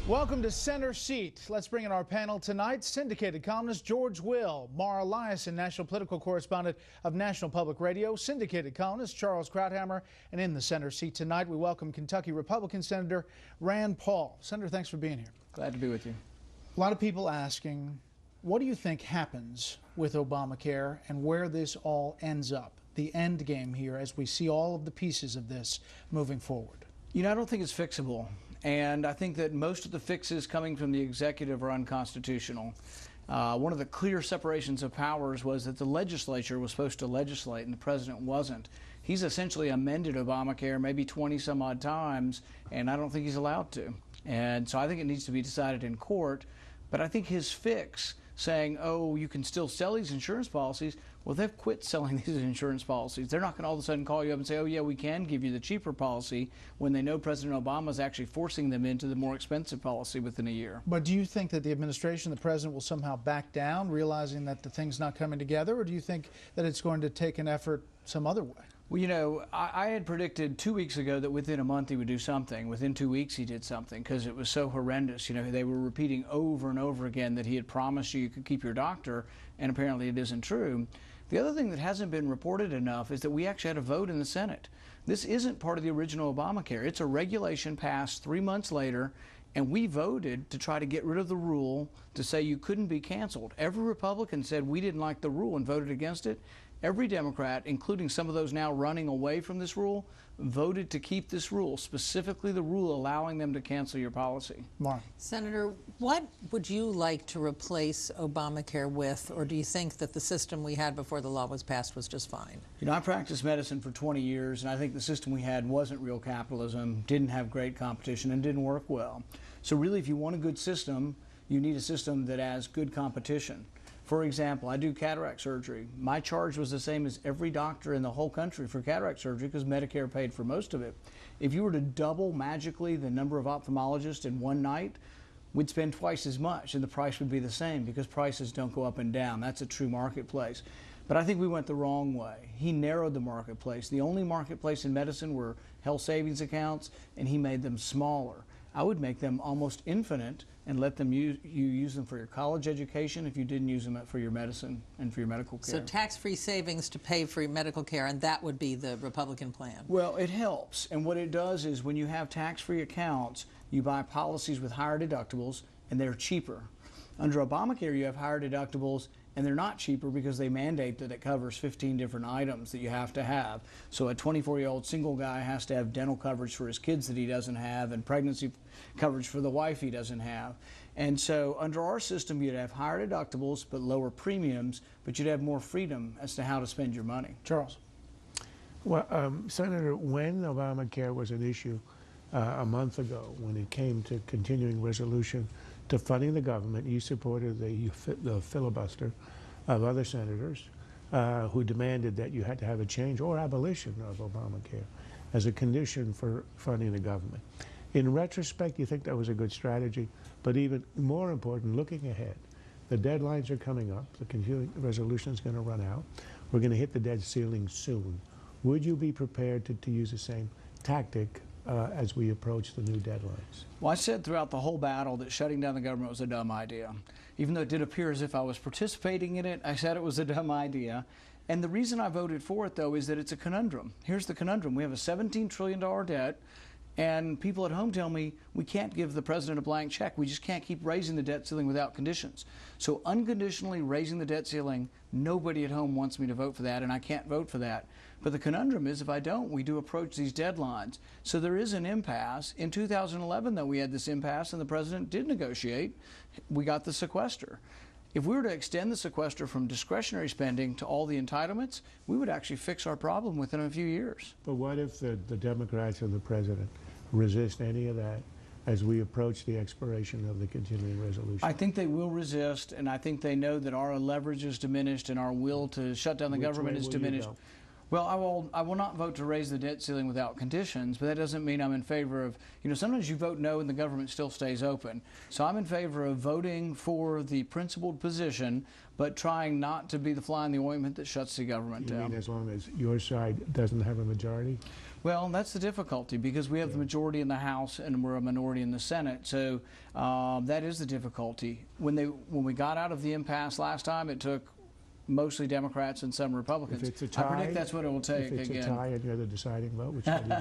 Welcome to Center Seat. Let's bring in our panel tonight. Syndicated columnist George Will, Mara Eliason, national political correspondent of National Public Radio, syndicated columnist Charles Krauthammer, and in the center seat tonight, we welcome Kentucky Republican Senator Rand Paul. Senator, thanks for being here. Glad to be with you. A lot of people asking, what do you think happens with Obamacare and where this all ends up, the end game here, as we see all of the pieces of this moving forward? You know, I don't think it's fixable. And I think that most of the fixes coming from the executive are unconstitutional. One of the clear separations of powers was that the legislature was supposed to legislate and the president wasn't. He's essentially amended Obamacare maybe 20 some odd times, and I don't think he's allowed to. And so I think it needs to be decided in court. But I think his fix, saying, oh, you can still sell these insurance policies, well, they've quit selling these insurance policies. They're not going to all of a sudden call you up and say, oh, yeah, we can give you the cheaper policy, when they know President Obama is actually forcing them into the more expensive policy within a year. But do you think that the administration, the president, will somehow back down, realizing that the thing's not coming together, or do you think that it's going to take an effort some other way? Well, you know, I had predicted 2 weeks ago that within a month he would do something. Within 2 weeks he did something because it was so horrendous. You know, they were repeating over and over again that he had promised you could keep your doctor, and apparently it isn't true. The other thing that hasn't been reported enough is that we actually had a vote in the Senate. This isn't part of the original Obamacare. It's a regulation passed 3 months later, and we voted to try to get rid of the rule to say you couldn't be canceled. Every Republican said we didn't like the rule and voted against it. Every Democrat, including some of those now running away from this rule, voted to keep this rule, specifically the rule allowing them to cancel your policy. Mark. Senator, what would you like to replace Obamacare with, or do you think that the system we had before the law was passed was just fine? You know, I practiced medicine for 20 years, and I think the system we had wasn't real capitalism, didn't have great competition, and didn't work well. So really, if you want a good system, you need a system that has good competition. For example, I do cataract surgery. My charge was the same as every doctor in the whole country for cataract surgery because Medicare paid for most of it. If you were to double magically the number of ophthalmologists in one night, we'd spend twice as much and the price would be the same because prices don't go up and down. That's a true marketplace. But I think we went the wrong way. He narrowed the marketplace. The only marketplace in medicine were health savings accounts, and he made them smaller. I would make them almost infinite and let them use them for your college education if you didn't use them for your medicine and for your medical care. So tax-free savings to pay for your medical care, and that would be the Republican plan? Well, it helps. And what it does is when you have tax-free accounts, you buy policies with higher deductibles, and they're cheaper. Under Obamacare, you have higher deductibles, and they're not cheaper because they mandate that it covers 15 different items that you have to have. So a 24-year-old single guy has to have dental coverage for his kids that he doesn't have, and pregnancy coverage for the wife he doesn't have. And so under our system, you'd have higher deductibles but lower premiums, but you'd have more freedom as to how to spend your money. Charles. Well, Senator, when Obamacare was an issue a month ago, when it came to continuing resolution to funding the government, you supported the filibuster of other senators who demanded that you had to have a change or abolition of Obamacare as a condition for funding the government. In retrospect, you think that was a good strategy, but even more important, looking ahead, the deadlines are coming up, the continuing resolution is going to run out, we're going to hit the debt ceiling soon. Would you be prepared to use the same tactic as we approach the new deadlines? Well, I said throughout the whole battle that shutting down the government was a dumb idea. Even though it did appear as if I was participating in it, I said it was a dumb idea. And the reason I voted for it, though, is that it's a conundrum. Here's the conundrum. We have a $17 trillion debt, and people at home tell me we can't give the president a blank check. We just can't keep raising the debt ceiling without conditions. So unconditionally raising the debt ceiling, nobody at home wants me to vote for that, and I can't vote for that. But the conundrum is if I don't, we do approach these deadlines. So there is an impasse. In 2011, though, we had this impasse, and the president did negotiate. We got the sequester. If we were to extend the sequester from discretionary spending to all the entitlements, we would actually fix our problem within a few years. But what if the Democrats and the president resist any of that as we approach the expiration of the continuing resolution? I think they will resist, and I think they know that our leverage is diminished and our will to shut down the government is diminished. Well, I will not vote to raise the debt ceiling without conditions, but that doesn't mean I'm in favor of, you know, sometimes you vote no and the government still stays open. So I'm in favor of voting for the principled position, but trying not to be the fly in the ointment that shuts the government down. You mean as long as your side doesn't have a majority? Well, that's the difficulty because we have the majority in the House and we're a minority in the Senate. So that is the difficulty. When we got out of the impasse last time, it took mostly Democrats and some Republicans. If it's a tie, I predict that's what it will take again. If it's a tie and you're the deciding vote, which one do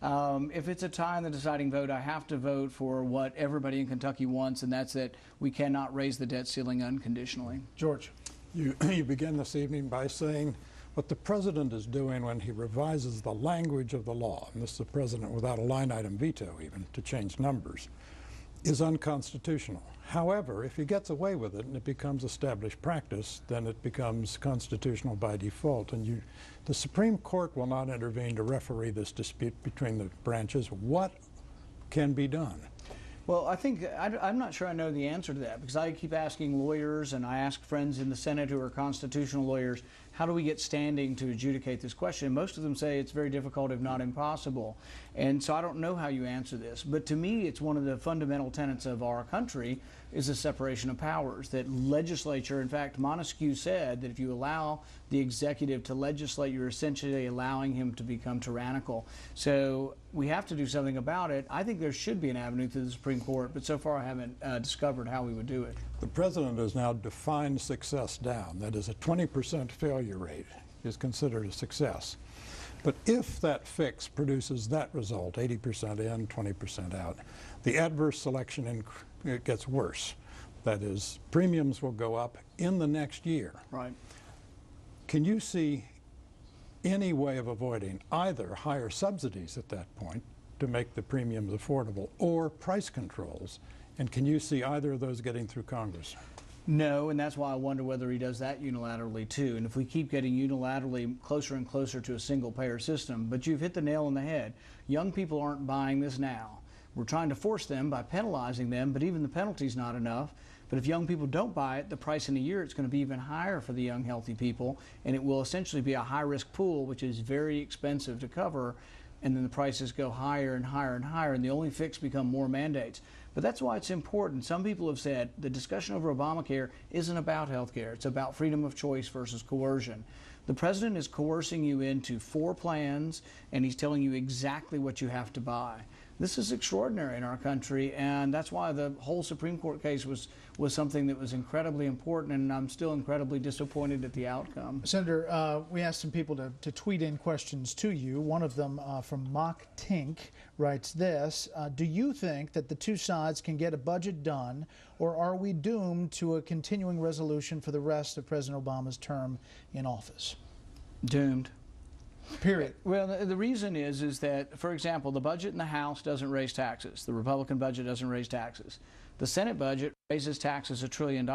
you want? If it's a tie in the deciding vote, I have to vote for what everybody in Kentucky wants, and that's that we cannot raise the debt ceiling unconditionally. George. You begin this evening by saying what the president is doing when he revises the language of the law, and this is the president without a line item veto even to change numbers, is unconstitutional. However, if he gets away with it and it becomes established practice, then it becomes constitutional by default, and the Supreme Court will not intervene to referee this dispute between the branches. What can be done? Well, I think, I'm not sure I know the answer to that because I keep asking lawyers and I ask friends in the Senate who are constitutional lawyers, how do we get standing to adjudicate this question? And most of them say it's very difficult, if not impossible. And so I don't know how you answer this. But to me, it's one of the fundamental tenets of our country is the separation of powers, that legislature, in fact, Montesquieu said that if you allow the executive to legislate, you're essentially allowing him to become tyrannical. So we have to do something about it. I think there should be an avenue through the Supreme Court, but so far I haven't discovered how we would do it. The president has now defined success down. That is, a 20% failure rate is considered a success. But if that fix produces that result, 80% in, 20% out, the adverse selection it gets worse. That is, premiums will go up in the next year. Right. Can you see any way of avoiding either higher subsidies at that point to make the premiums affordable or price controls? And can you see either of those getting through Congress? No, and that's why I wonder whether he does that unilaterally too. And if we keep getting unilaterally closer and closer to a single payer system, but you've hit the nail on the head. Young people aren't buying this now. We're trying to force them by penalizing them, but even the penalty's not enough. But if young people don't buy it, the price in a year, it's going to be even higher for the young, healthy people, and it will essentially be a high-risk pool, which is very expensive to cover, and then the prices go higher and higher and higher, and the only fix become more mandates. But that's why it's important. Some people have said the discussion over Obamacare isn't about health care. It's about freedom of choice versus coercion. The president is coercing you into 4 plans, and he's telling you exactly what you have to buy. This is extraordinary in our country, and that's why the whole Supreme Court case was something that was incredibly important, and I'm still incredibly disappointed at the outcome. Senator, we asked some people to tweet in questions to you. One of them from Mock Tink writes this: do you think that the two sides can get a budget done, or are we doomed to a continuing resolution for the rest of President Obama's term in office? Doomed. Period. Well, the reason is that, for example, the budget in the House doesn't raise taxes. The Republican budget doesn't raise taxes. The Senate budget raises taxes $1 trillion.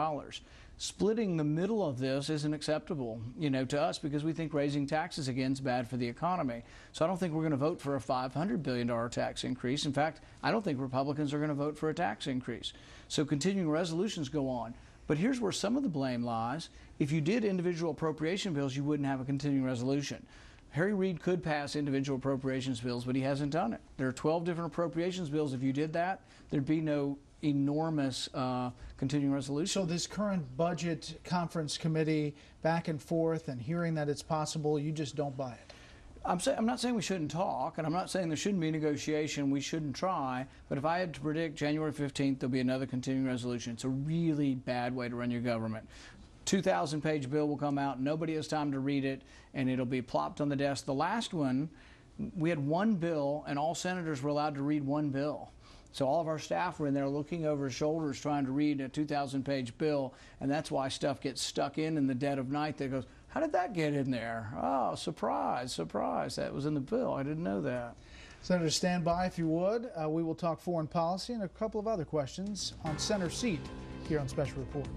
Splitting the middle of this isn't acceptable, to us, because we think raising taxes again is bad for the economy. So I don't think we're going to vote for a $500 billion tax increase. In fact, I don't think Republicans are going to vote for a tax increase. So continuing resolutions go on. But here's where some of the blame lies. If you did individual appropriation bills, you wouldn't have a continuing resolution. Harry Reid could pass individual appropriations bills, but he hasn't done it. There are 12 different appropriations bills. If you did that, there'd be no enormous continuing resolution. So this current budget conference committee back and forth and hearing that it's possible, you just don't buy it? I'm not saying we shouldn't talk, and I'm not saying there shouldn't be negotiation. We shouldn't try. But if I had to predict January 15th, there'll be another continuing resolution. It's a really bad way to run your government. 2,000-page bill will come out. Nobody has time to read it, and it'll be plopped on the desk. The last one, we had one bill, and all senators were allowed to read one bill. So all of our staff were in there looking over his shoulders trying to read a 2,000-page bill, and that's why stuff gets stuck in the dead of night. That goes, how did that get in there? Oh, surprise, surprise. That was in the bill. I didn't know that. Senator, stand by if you would. We will talk foreign policy and a couple of other questions on Center Seat here on Special Report.